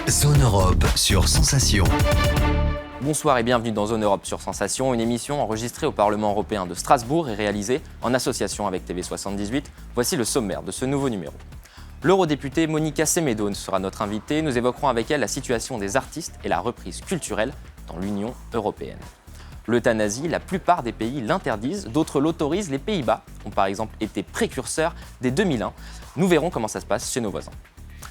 Zone Europe sur Sensation. Bonsoir et bienvenue dans Zone Europe sur Sensation, une émission enregistrée au Parlement européen de Strasbourg et réalisée en association avec TV78. Voici le sommaire de ce nouveau numéro. L'eurodéputée Monica Semedo sera notre invitée. Nous évoquerons avec elle la situation des artistes et la reprise culturelle dans l'Union européenne. L'euthanasie, la plupart des pays l'interdisent, d'autres l'autorisent. Les Pays-Bas ont par exemple été précurseurs dès 2001. Nous verrons comment ça se passe chez nos voisins.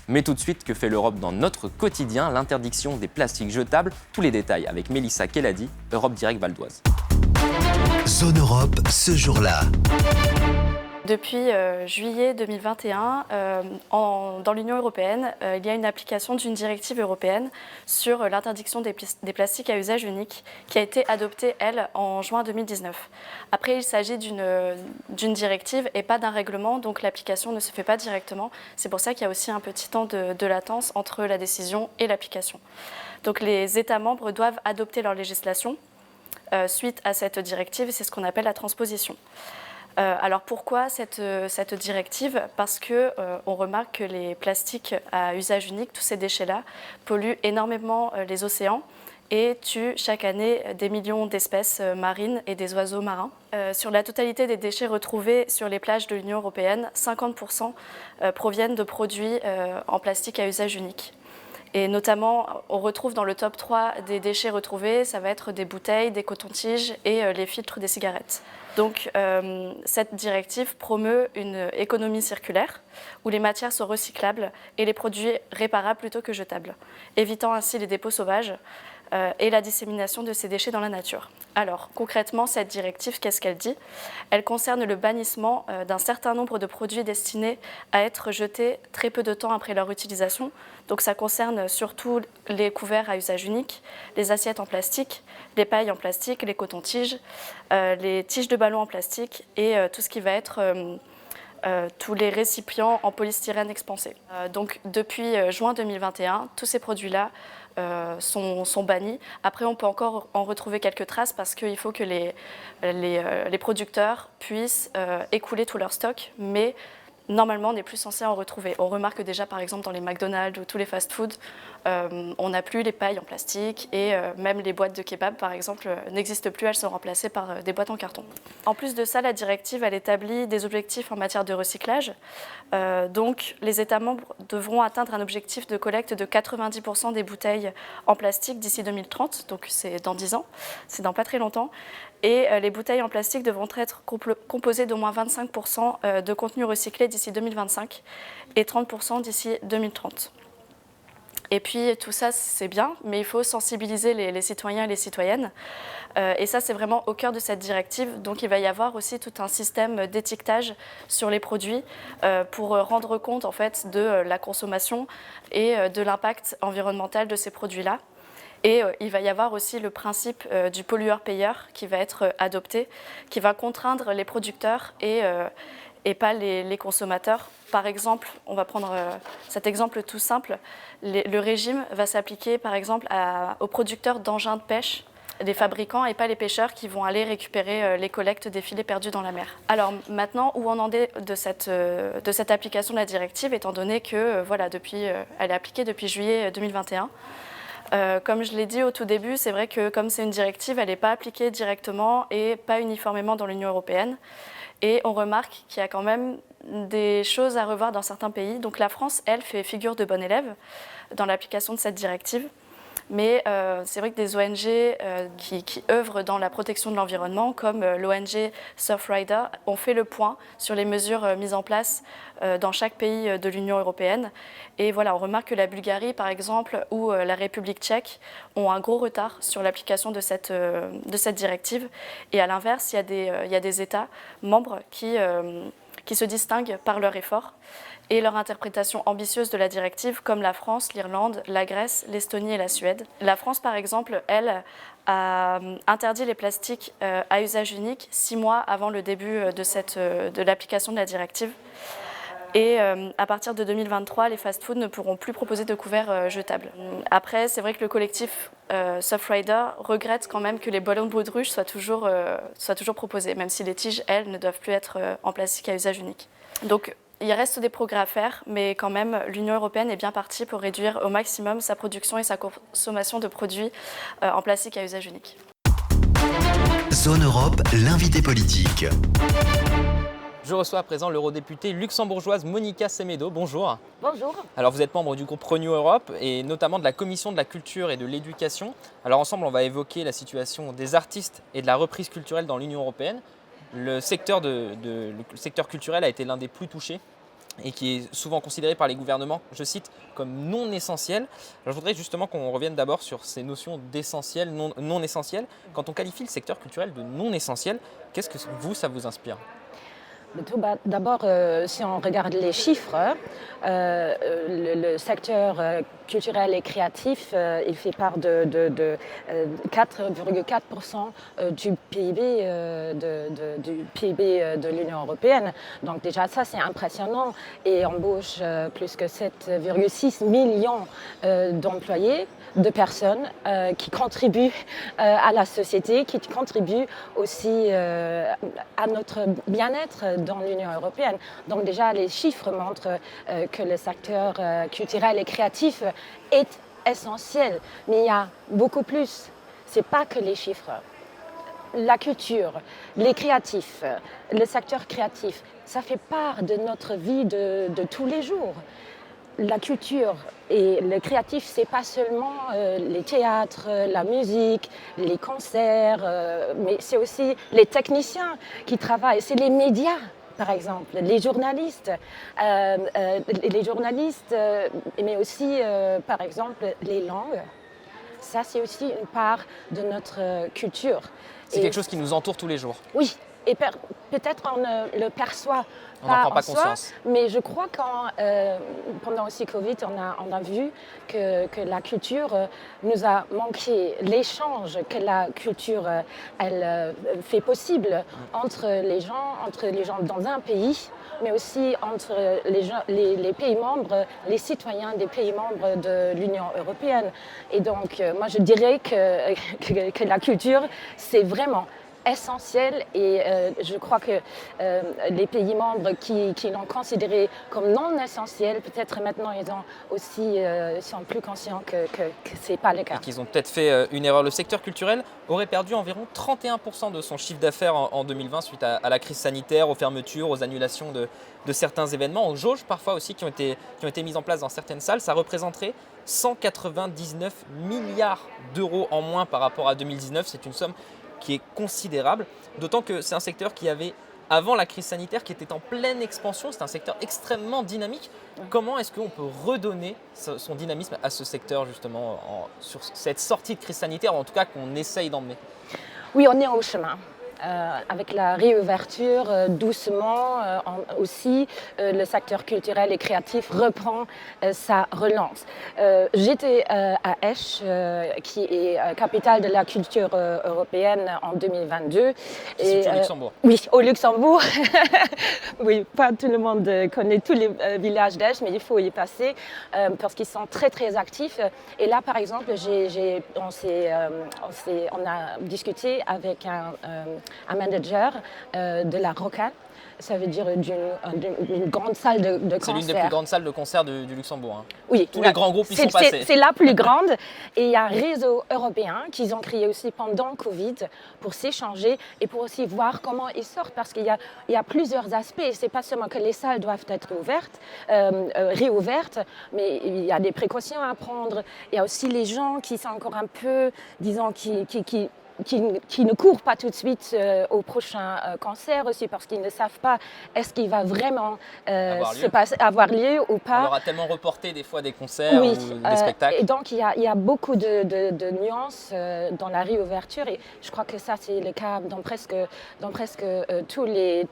Mais tout de suite, que fait l'Europe dans notre quotidien? L'interdiction des plastiques jetables. Tous les détails avec Mélissa Keladi, Europe Direct Val d'Oise. Zone Europe, ce jour-là. Depuis juillet 2021, dans l'Union européenne, il y a une application d'une directive européenne sur l'interdiction des plastiques à usage unique qui a été adoptée, elle, en juin 2019. Après, il s'agit d'une directive et pas d'un règlement, donc l'application ne se fait pas directement. C'est pour ça qu'il y a aussi un petit temps de latence entre la décision et l'application. Donc les États membres doivent adopter leur législation suite à cette directive, c'est ce qu'on appelle la transposition. Alors pourquoi cette directive? Parce qu'on remarque que les plastiques à usage unique, tous ces déchets-là, polluent énormément les océans et tuent chaque année des millions d'espèces marines et des oiseaux marins. Sur la totalité des déchets retrouvés sur les plages de l'Union européenne, 50% proviennent de produits en plastique à usage unique. Et notamment, on retrouve dans le top 3 des déchets retrouvés, ça va être des bouteilles, des cotons-tiges et les filtres des cigarettes. Donc, cette directive promeut une économie circulaire où les matières sont recyclables et les produits réparables plutôt que jetables, évitant ainsi les dépôts sauvages et la dissémination de ces déchets dans la nature. Alors, concrètement, cette directive, qu'est-ce qu'elle dit? Elle concerne le bannissement d'un certain nombre de produits destinés à être jetés très peu de temps après leur utilisation. Donc, ça concerne surtout les couverts à usage unique, les assiettes en plastique, les pailles en plastique, les cotons-tiges, les tiges de ballon en plastique et tout ce qui va être tous les récipients en polystyrène expansé. Donc, depuis juin 2021, tous ces produits-là sont bannis. Après, on peut encore en retrouver quelques traces parce qu'il faut que les producteurs puissent écouler tout leur stock, mais normalement, on n'est plus censé en retrouver. On remarque déjà, par exemple, dans les McDonald's ou tous les fast-foods, on n'a plus les pailles en plastique et même les boîtes de kebab, par exemple, n'existent plus. Elles sont remplacées par des boîtes en carton. En plus de ça, la directive, elle établit des objectifs en matière de recyclage. Donc, les États membres devront atteindre un objectif de collecte de 90% des bouteilles en plastique d'ici 2030. Donc, c'est dans 10 ans. C'est dans pas très longtemps. Et les bouteilles en plastique devront être composées d'au moins 25% de contenu recyclé d'ici 2025 et 30% d'ici 2030. Et puis tout ça, c'est bien, mais il faut sensibiliser les citoyens et les citoyennes. Et ça, c'est vraiment au cœur de cette directive. Donc il va y avoir aussi tout un système d'étiquetage sur les produits pour rendre compte en fait, de la consommation et de l'impact environnemental de ces produits-là. Et il va y avoir aussi le principe du pollueur-payeur qui va être adopté, qui va contraindre les producteurs et pas les consommateurs. Par exemple, on va prendre cet exemple tout simple, le régime va s'appliquer par exemple aux producteurs d'engins de pêche, les fabricants et pas les pêcheurs qui vont aller récupérer les collectes des filets perdus dans la mer. Alors maintenant, où on en est de cette application de la directive, étant donné que voilà, elle est appliquée depuis juillet 2021. Comme je l'ai dit au tout début, c'est vrai que comme c'est une directive, elle n'est pas appliquée directement et pas uniformément dans l'Union européenne. Et on remarque qu'il y a quand même des choses à revoir dans certains pays. Donc la France, elle, fait figure de bonne élève dans l'application de cette directive. Mais c'est vrai que des ONG qui œuvrent dans la protection de l'environnement, comme l'ONG Surfrider, ont fait le point sur les mesures mises en place dans chaque pays de l'Union européenne. Et voilà, on remarque que la Bulgarie, par exemple, ou la République tchèque ont un gros retard sur l'application de cette directive. Et à l'inverse, il y a des États membres qui se distinguent par leur effort et leur interprétation ambitieuse de la directive, comme la France, l'Irlande, la Grèce, l'Estonie et la Suède. La France, par exemple, elle, a interdit les plastiques à usage unique 6 mois avant le début de l'application de la directive. Et à partir de 2023, les fast-foods ne pourront plus proposer de couverts jetables. Après, c'est vrai que le collectif Surfrider regrette quand même que les ballons de baudruche soient toujours proposés, même si les tiges, elles, ne doivent plus être en plastique à usage unique. Donc, Il reste des progrès à faire, mais quand même, l'Union européenne est bien partie pour réduire au maximum sa production et sa consommation de produits en plastique à usage unique. Zone Europe, l'invité politique. Je reçois à présent l'eurodéputée luxembourgeoise Monica Semedo. Bonjour. Bonjour. Alors vous êtes membre du groupe Renew Europe et notamment de la commission de la culture et de l'éducation. Alors ensemble, on va évoquer la situation des artistes et de la reprise culturelle dans l'Union européenne. Le secteur culturel a été l'un des plus touchés et qui est souvent considéré par les gouvernements, je cite, comme non essentiel. Alors je voudrais justement qu'on revienne d'abord sur ces notions d'essentiel, non essentiel. Quand on qualifie le secteur culturel de non essentiel, qu'est-ce que ça vous inspire ? D'abord, si on regarde les chiffres, le secteur culturel et créatif, il fait part de 4,4% du PIB de l'Union européenne. Donc déjà ça, c'est impressionnant et embauche plus que 7,6 millions d'employés, de personnes qui contribuent à la société, qui contribuent aussi à notre bien-être dans l'Union européenne. Donc déjà, les chiffres montrent que le secteur culturel et créatif est essentiel, mais il y a beaucoup plus. Ce n'est pas que les chiffres. La culture, les créatifs, le secteur créatif, ça fait part de notre vie de tous les jours. La culture et le créatif, ce n'est pas seulement les théâtres, la musique, les concerts, mais c'est aussi les techniciens qui travaillent, c'est les médias. Par exemple, les journalistes, mais aussi, par exemple, les langues. Ça, c'est aussi une part de notre culture. C'est quelque chose qui nous entoure tous les jours. Oui, et peut-être on ne le perçoit on n'en prend pas conscience. Mais je crois que pendant aussi Covid, on a vu que la culture nous a manqué. L'échange que la culture elle fait possible entre les gens dans un pays, mais aussi entre les pays membres, les citoyens des pays membres de l'Union européenne. Et donc, moi, je dirais que la culture, c'est vraiment essentiel et je crois que les pays membres qui l'ont considéré comme non essentiel, peut-être maintenant ils sont plus conscients que ce n'est pas le cas. Et qu'ils ont peut-être fait une erreur. Le secteur culturel aurait perdu environ 31% de son chiffre d'affaires en 2020 suite à la crise sanitaire, aux fermetures, aux annulations de certains événements, aux jauges parfois aussi qui ont été mises en place dans certaines salles. Ça représenterait 199 milliards d'euros en moins par rapport à 2019. C'est une somme qui est considérable, d'autant que c'est un secteur qui avait, avant la crise sanitaire, qui était en pleine expansion, c'est un secteur extrêmement dynamique. Comment est-ce qu'on peut redonner son dynamisme à ce secteur justement sur cette sortie de crise sanitaire, ou en tout cas qu'on essaye d'emmener ? Oui, on est au chemin. Avec la réouverture, doucement aussi, le secteur culturel et créatif reprend sa relance. J'étais à Esch, qui est capitale de la culture européenne en 2022. C'est au Luxembourg. Oui, au Luxembourg. Oui, pas tout le monde connaît tous les villages d'Esch, mais il faut y passer parce qu'ils sont très très actifs. Et là, par exemple, on a discuté avec un manager de la Rocade, ça veut dire d'une grande salle de concert. C'est l'une des plus grandes salles de concert du Luxembourg. Hein. Oui. Tous les grands groupes y sont passés. C'est la plus grande. Et il y a un réseau européen qu'ils ont créé aussi pendant le Covid pour s'échanger et pour aussi voir comment ils sortent. Parce qu'il y a plusieurs aspects. Ce n'est pas seulement que les salles doivent être réouvertes, mais il y a des précautions à prendre. Il y a aussi les gens qui sont encore un peu, disons, qui ne courent pas tout de suite au prochain concert aussi parce qu'ils ne savent pas est-ce qu'il va vraiment avoir lieu ou pas. On leur a tellement reporté des fois des concerts ou des spectacles. Et donc il y a beaucoup de nuances dans la réouverture et je crois que ça c'est le cas dans presque tous les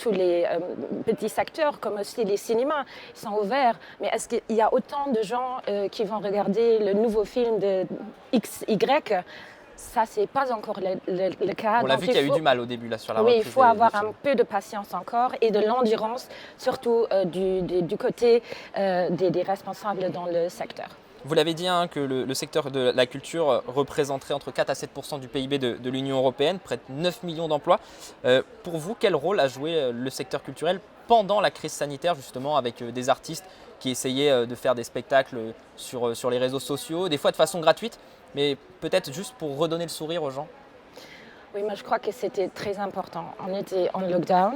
petits secteurs comme aussi les cinémas. Ils sont ouverts, mais est-ce qu'il y a autant de gens qui vont regarder le nouveau film de XY? Ça, ce n'est pas encore le cas. On l'a vu qu'il y a eu du mal au début là, sur la reprise. Oui, il faut avoir un peu de patience encore et de l'endurance, surtout du côté des responsables dans le secteur. Vous l'avez dit, que le secteur de la culture représenterait entre 4 à 7% du PIB de l'Union européenne, près de 9 millions d'emplois. Pour vous, quel rôle a joué le secteur culturel pendant la crise sanitaire, justement, avec des artistes qui essayaient de faire des spectacles sur les réseaux sociaux, des fois de façon gratuite, mais peut-être juste pour redonner le sourire aux gens? Oui, moi je crois que c'était très important. On était en lockdown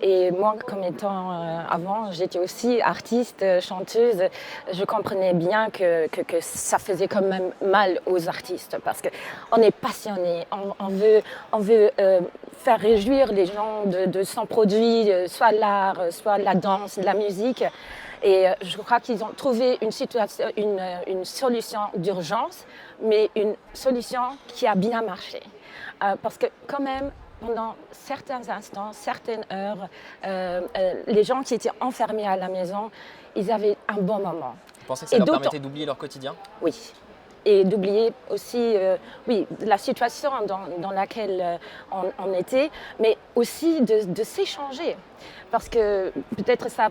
et moi, comme étant avant, j'étais aussi artiste, chanteuse. Je comprenais bien que ça faisait quand même mal aux artistes parce qu'on est passionné, on veut faire réjouir les gens de son produit, soit l'art, soit la danse, la musique. Et je crois qu'ils ont trouvé une solution d'urgence, mais une solution qui a bien marché. Parce que quand même, pendant certains instants, certaines heures, les gens qui étaient enfermés à la maison, ils avaient un bon moment. Vous pensez que ça leur permettait d'oublier leur quotidien? Oui. Et d'oublier aussi la situation dans laquelle on était, mais aussi de s'échanger. Parce que peut-être ça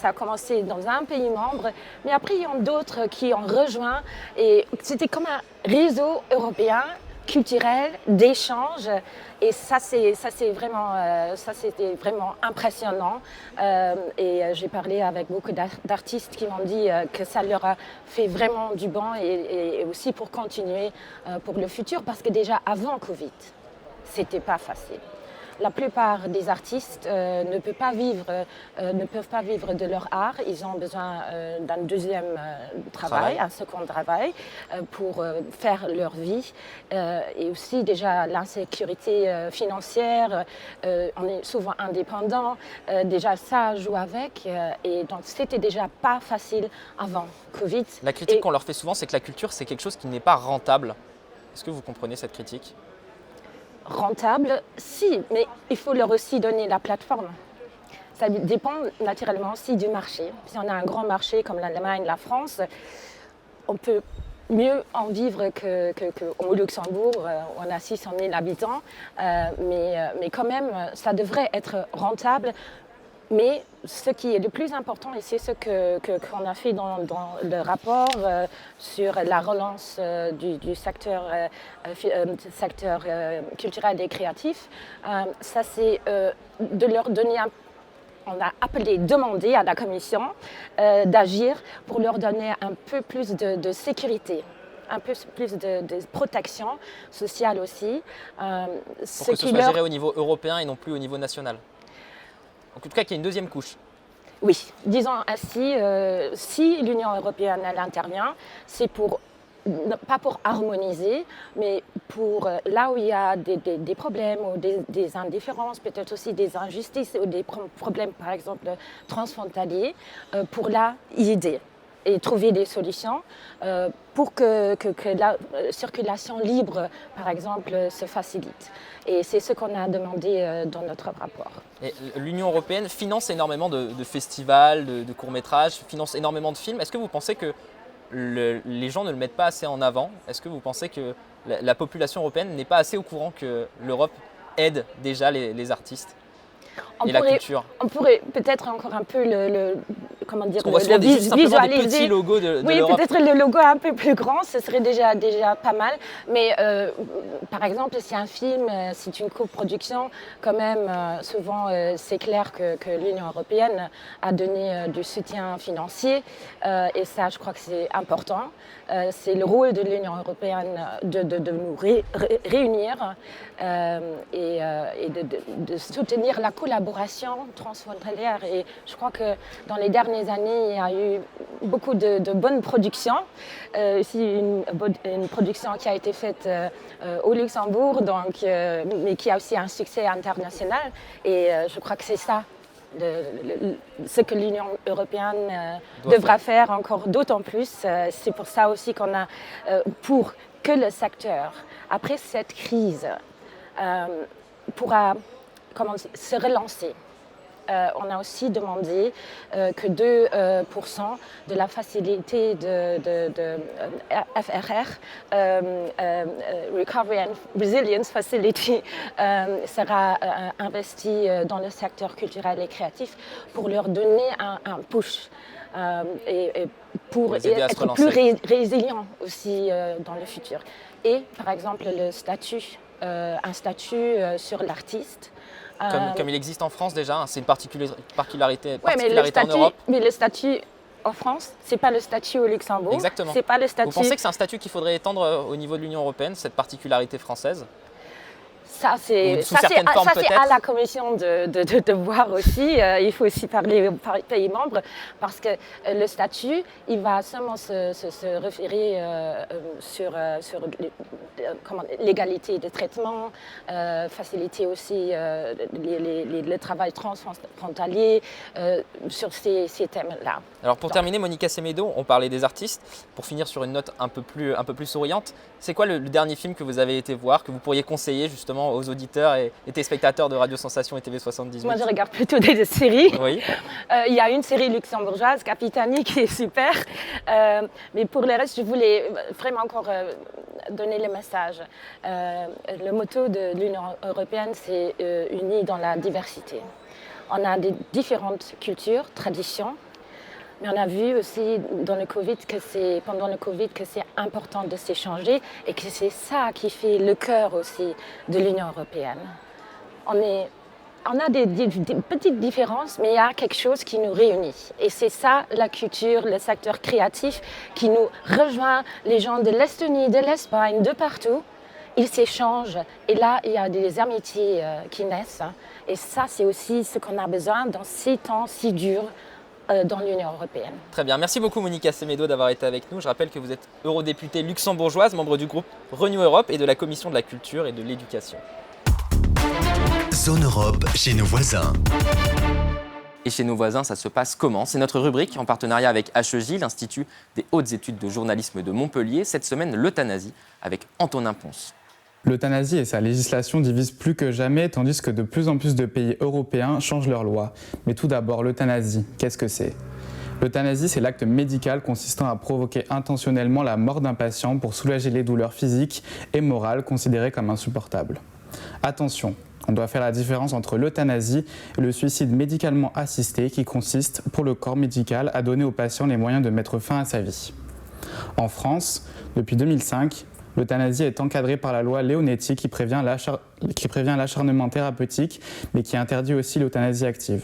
a commencé dans un pays membre, mais après il y en a d'autres qui ont rejoint. Et c'était comme un réseau européen culturel, d'échange. Et ça, c'était vraiment impressionnant. Et j'ai parlé avec beaucoup d'artistes qui m'ont dit que ça leur a fait vraiment du bien et aussi pour continuer pour le futur. Parce que déjà avant Covid, c'était pas facile. La plupart des artistes ne peuvent pas vivre de leur art. Ils ont besoin d'un deuxième travail, un second travail pour faire leur vie. Et aussi déjà l'insécurité financière, on est souvent indépendant. Déjà ça joue avec. Et donc c'était déjà pas facile avant Covid. La critique qu'on leur fait souvent, c'est que la culture, c'est quelque chose qui n'est pas rentable. Est-ce que vous comprenez cette critique? Rentable, si, mais il faut leur aussi donner la plateforme. Ça dépend naturellement aussi du marché. Si on a un grand marché comme l'Allemagne, la France, on peut mieux en vivre qu'au Luxembourg, où on a 600 000 habitants. Mais quand même, ça devrait être rentable. Mais ce qui est le plus important, et c'est ce qu'on a fait dans le rapport sur la relance du secteur culturel et créatif, ça c'est de leur donner on a demandé à la Commission d'agir pour leur donner un peu plus de sécurité, un peu plus de protection sociale aussi. Pour que ce soit géré au niveau européen et non plus au niveau national. En tout cas, qu'il y ait une deuxième couche. Oui, disons ainsi, si l'Union européenne elle intervient, c'est pas pour harmoniser, mais pour là où il y a des problèmes ou des indifférences, peut-être aussi des injustices ou des problèmes, par exemple, transfrontaliers, pour là y aider et trouver des solutions pour que la circulation libre, par exemple, se facilite. Et c'est ce qu'on a demandé dans notre rapport. L'Union européenne finance énormément de festivals, de courts-métrages, finance énormément de films. Est-ce que vous pensez que les gens ne le mettent pas assez en avant? Est-ce que vous pensez que la population européenne n'est pas assez au courant que l'Europe aide déjà les artistes et la culture? On pourrait peut-être encore un peu comment dire, on voit souvent simplement des petits logos de oui, l'Europe. Peut-être le logo un peu plus grand, ce serait déjà pas mal. Mais par exemple, si un film, c'est une coproduction, quand même, souvent, c'est clair que l'Union européenne a donné du soutien financier. Et ça, je crois que c'est important. C'est le rôle de l'Union européenne de nous réunir et de soutenir la collaboration transfrontalière. Et je crois que dans les dernières années, il y a eu beaucoup de bonnes productions. Ici, une production qui a été faite au Luxembourg, mais qui a aussi un succès international. Et je crois que c'est ça. Ce que l'Union européenne devra faire encore d'autant plus. C'est pour ça aussi qu'on a, pour que le secteur, après cette crise, pourra se relancer. On a aussi demandé que 2% de la facilité de FRR, Recovery and Resilience Facility, sera investi dans le secteur culturel et créatif pour leur donner un push. Et pour être plus résilient aussi dans le futur. Et par exemple le statut un statut sur l'artiste. Comme il existe en France déjà, hein, c'est une particularité Oui, en Europe. mais le statut en France, ce n'est pas le statut au Luxembourg. Exactement. C'est pas le statut... Vous pensez que c'est un statut qu'il faudrait étendre au niveau de l'Union européenne, cette particularité française? Ça, c'est à la Commission de voir aussi. Il faut aussi parler aux pays membres parce que le statut, il va seulement se référer sur l'égalité de traitement, faciliter aussi le travail transfrontalier sur ces thèmes-là. Alors pour terminer, Monica Semedo, on parlait des artistes. Pour finir sur une note un peu plus souriante, c'est quoi le dernier film que vous avez été voir, que vous pourriez conseiller justement aux auditeurs et téléspectateurs de Radio Sensation et TV78? Moi, je regarde plutôt des séries. Oui. Il y a une série luxembourgeoise, Capitani, qui est super. Mais pour le reste, je voulais vraiment encore donner le message. Le motto de l'Union européenne, c'est unis dans la diversité. On a des différentes cultures, traditions. Mais on a vu aussi pendant le Covid que c'est important de s'échanger et que c'est ça qui fait le cœur aussi de l'Union européenne. On a des petites différences, mais il y a quelque chose qui nous réunit. Et c'est ça, la culture, le secteur créatif qui nous rejoint, les gens de l'Estonie, de l'Espagne, de partout. Ils s'échangent et là, il y a des amitiés qui naissent. Et ça, c'est aussi ce qu'on a besoin dans ces temps si durs dans l'Union européenne. Très bien, merci beaucoup Monica Semedo d'avoir été avec nous. Je rappelle que vous êtes eurodéputée luxembourgeoise, membre du groupe Renew Europe et de la Commission de la Culture et de l'Éducation. Zone Europe chez nos voisins. Et chez nos voisins, ça se passe comment? C'est notre rubrique en partenariat avec HEJ, l'Institut des hautes études de journalisme de Montpellier. Cette semaine, l'euthanasie avec Antonin Ponce. L'euthanasie et sa législation divisent plus que jamais, tandis que de plus en plus de pays européens changent leurs lois. Mais tout d'abord, l'euthanasie, qu'est-ce que c'est? L'euthanasie, c'est l'acte médical consistant à provoquer intentionnellement la mort d'un patient pour soulager les douleurs physiques et morales considérées comme insupportables. Attention, on doit faire la différence entre l'euthanasie et le suicide médicalement assisté qui consiste, pour le corps médical, à donner au patient les moyens de mettre fin à sa vie. En France, depuis 2005, l'euthanasie est encadrée par la loi Leonetti qui prévient l'acharnement thérapeutique, mais qui interdit aussi l'euthanasie active.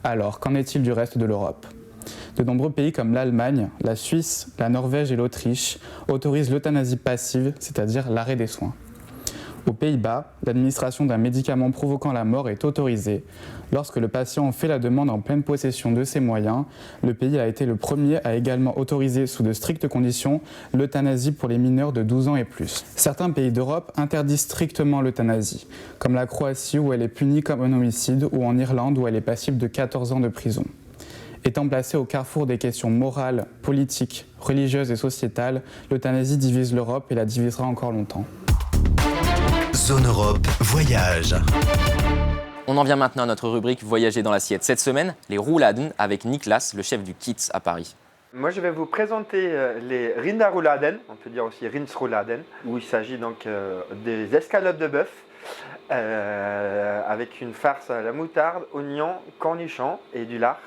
Alors, qu'en est-il du reste de l'Europe ? De nombreux pays comme l'Allemagne, la Suisse, la Norvège et l'Autriche autorisent l'euthanasie passive, c'est-à-dire l'arrêt des soins. Aux Pays-Bas, l'administration d'un médicament provoquant la mort est autorisée. Lorsque le patient en fait la demande en pleine possession de ses moyens, le pays a été le premier à également autoriser, sous de strictes conditions, l'euthanasie pour les mineurs de 12 ans et plus. Certains pays d'Europe interdisent strictement l'euthanasie, comme la Croatie où elle est punie comme un homicide ou en Irlande où elle est passible de 14 ans de prison. Étant placée au carrefour des questions morales, politiques, religieuses et sociétales, l'euthanasie divise l'Europe et la divisera encore longtemps. Zone Europe Voyage. On en vient maintenant à notre rubrique Voyager dans l'assiette. Cette semaine, les rouladen avec Niklas, le chef du Kitz à Paris. Moi, je vais vous présenter les rinderrouladen, on peut dire aussi rinsrouladen, où il s'agit donc des escalopes de bœuf avec une farce à la moutarde, oignons, cornichons et du lard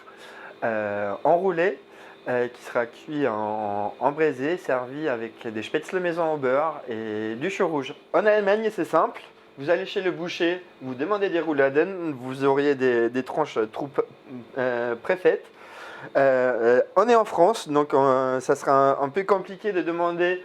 enroulé qui sera cuit en braisé, servi avec des spätzle maison au beurre et du chou rouge. En Allemagne, c'est simple. Vous allez chez le boucher, vous demandez des rouladen, vous auriez des tranches préfaites. On est en France, donc ça sera un peu compliqué de demander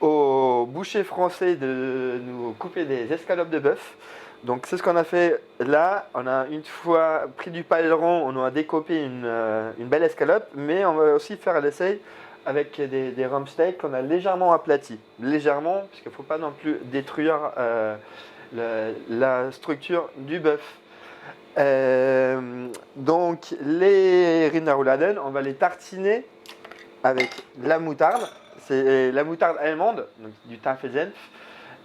aux bouchers français de nous couper des escalopes de bœuf. Donc c'est ce qu'on a fait là. On a une fois pris du paleron, on a découpé une belle escalope, mais on va aussi faire l'essai avec des rump steaks qu'on a légèrement aplatis. Légèrement, parce qu'il ne faut pas non plus détruire la structure du bœuf. Donc les rinderrouladen, on va les tartiner avec de la moutarde. C'est la moutarde allemande, donc du Tafelsenf,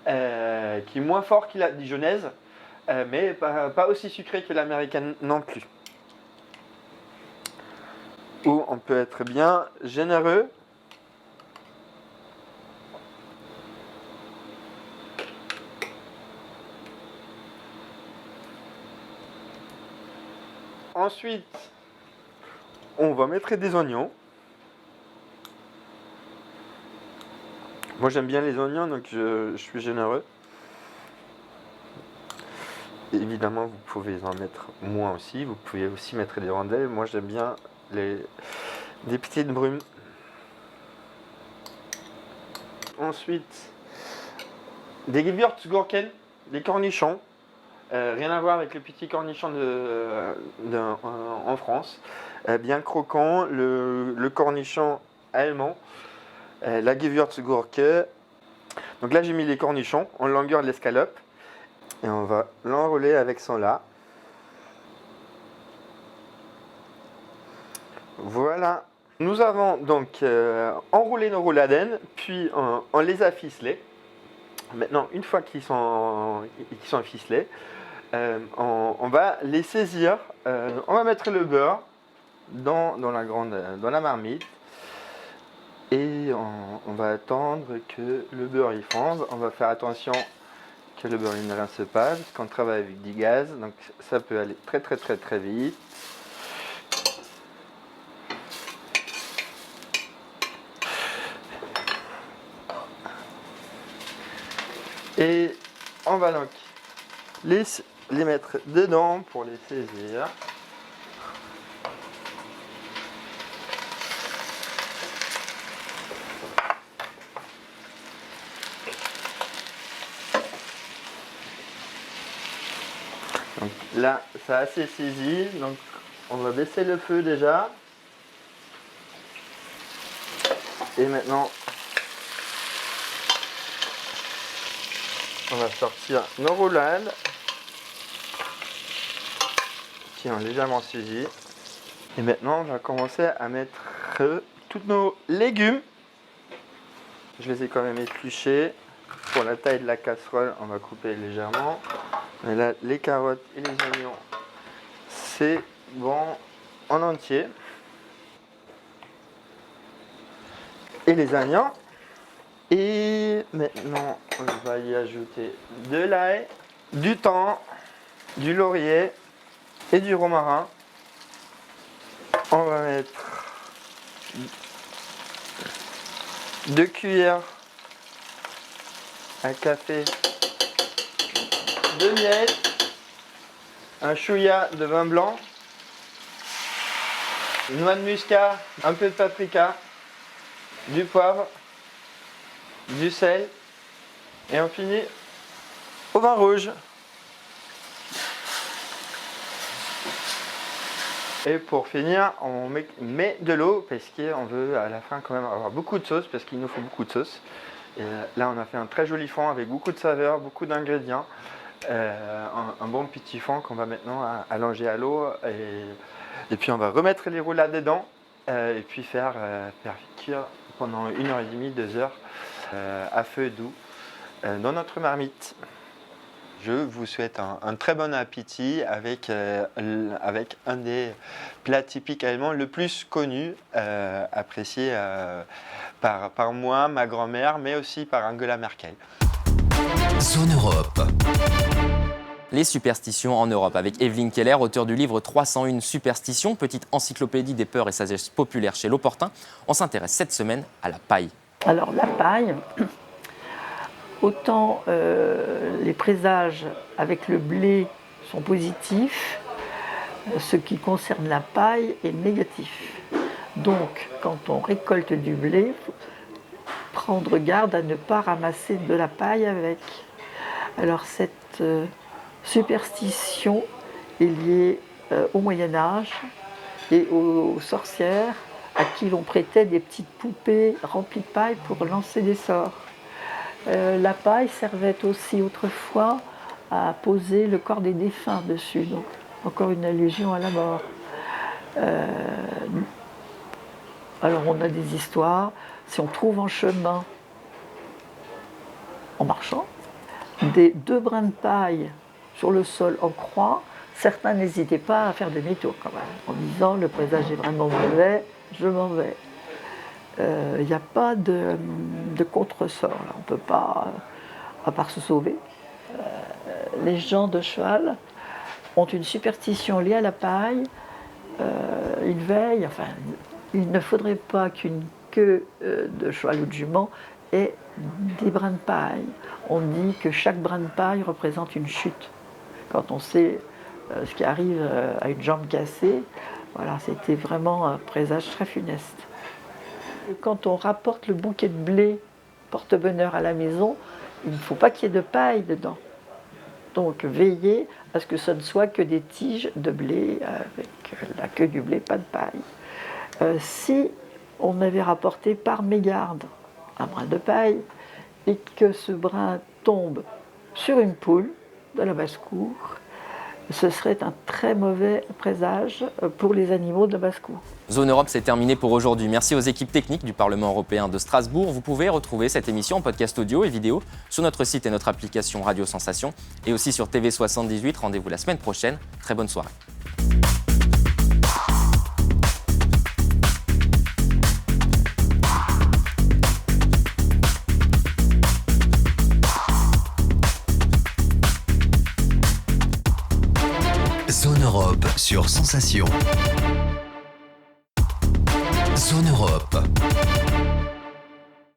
qui est moins fort que la dijonnaise, mais pas aussi sucrée que l'américaine non plus. Où on peut être bien généreux. Ensuite, on va mettre des oignons. Moi j'aime bien les oignons, donc je suis généreux. Évidemment, vous pouvez en mettre moins aussi. Vous pouvez aussi mettre des rondelles. Moi, j'aime bien des petites brumes. Ensuite, des Gewürzgurken, des cornichons. Rien à voir avec les petits cornichons en France. Bien croquant, le cornichon allemand, la Gewürzgurke. Donc là, j'ai mis les cornichons en longueur de l'escalope. Et on va l'enrouler avec son lard. Voilà. Nous avons donc enroulé nos rouladen, puis on les a ficelés. Maintenant, une fois qu'ils sont ficelés, on va les saisir. On va mettre le beurre dans la marmite. Et on va attendre que le beurre y fonde. On va faire attention que le beurre ne rince pas, parce qu'on travaille avec du gaz, donc ça peut aller très très très très vite. Et on va donc les mettre dedans pour les saisir. Donc là, ça a assez saisi, donc on va baisser le feu déjà. Et maintenant, on va sortir nos roulades qui ont légèrement saisi. Et maintenant, on va commencer à mettre tous nos légumes. Je les ai quand même épluchés. Pour la taille de la casserole, on va couper légèrement. Mais là, les carottes et les oignons, c'est bon en entier. Et les oignons. Et maintenant, on va y ajouter de l'ail, du thym, du laurier et du romarin. On va mettre 2 cuillères à café de miel, un chouïa de vin blanc, noix de muscade, un peu de paprika, du poivre, du sel et on finit au vin rouge. Et pour finir, on met de l'eau parce qu'on veut à la fin quand même avoir beaucoup de sauce, parce qu'il nous faut beaucoup de sauce. Et là, on a fait un très joli fond avec beaucoup de saveurs, beaucoup d'ingrédients. Un bon petit fond qu'on va maintenant allonger à l'eau. Et puis, on va remettre les roulades dedans et puis faire cuire pendant 1h30, 2 heures à feu doux dans notre marmite. Je vous souhaite un très bon appétit avec un des plats typiques allemands le plus connu, apprécié par moi, ma grand-mère, mais aussi par Angela Merkel. Zone Europe. Les superstitions en Europe avec Evelyne Keller, auteure du livre 301 superstitions, petite encyclopédie des peurs et sagesses populaires chez L'Opportun. On s'intéresse cette semaine à la paille. Alors la paille, autant les présages avec le blé sont positifs, ce qui concerne la paille est négatif. Donc quand on récolte du blé, il faut prendre garde à ne pas ramasser de la paille avec. Alors cette superstition est liée au Moyen-Âge et aux sorcières à qui l'on prêtait des petites poupées remplies de paille pour lancer des sorts. La paille servait aussi autrefois à poser le corps des défunts dessus, donc encore une allusion à la mort. Alors on a des histoires, si on trouve en chemin, en marchant, des 2 brins de paille sur le sol en croix, certains n'hésitaient pas à faire demi-tour quand même, en disant le présage est vraiment mauvais, je m'en vais. Il n'y a pas de contre-sort, là. On ne peut pas, à part se sauver. Les gens de cheval ont une superstition liée à la paille. Ils veillent, enfin, il ne faudrait pas qu'une queue de cheval ou de jument ait des brins de paille. On dit que chaque brin de paille représente une chute. quand on sait ce qui arrive à une jambe cassée, voilà, c'était vraiment un présage très funeste. Quand on rapporte le bouquet de blé porte-bonheur à la maison, il ne faut pas qu'il y ait de paille dedans. Donc veillez à ce que ce ne soit que des tiges de blé avec la queue du blé, pas de paille. Si on avait rapporté par mégarde un brin de paille et que ce brin tombe sur une poule de la basse-cour, ce serait un très mauvais présage pour les animaux de la basse-cour. Zone Europe, c'est terminé pour aujourd'hui. Merci aux équipes techniques du Parlement européen de Strasbourg. Vous pouvez retrouver cette émission en podcast audio et vidéo sur notre site et notre application Radio Sensation et aussi sur TV78. Rendez-vous la semaine prochaine. Très bonne soirée. Zone Europe sur Sensation. Zone Europe.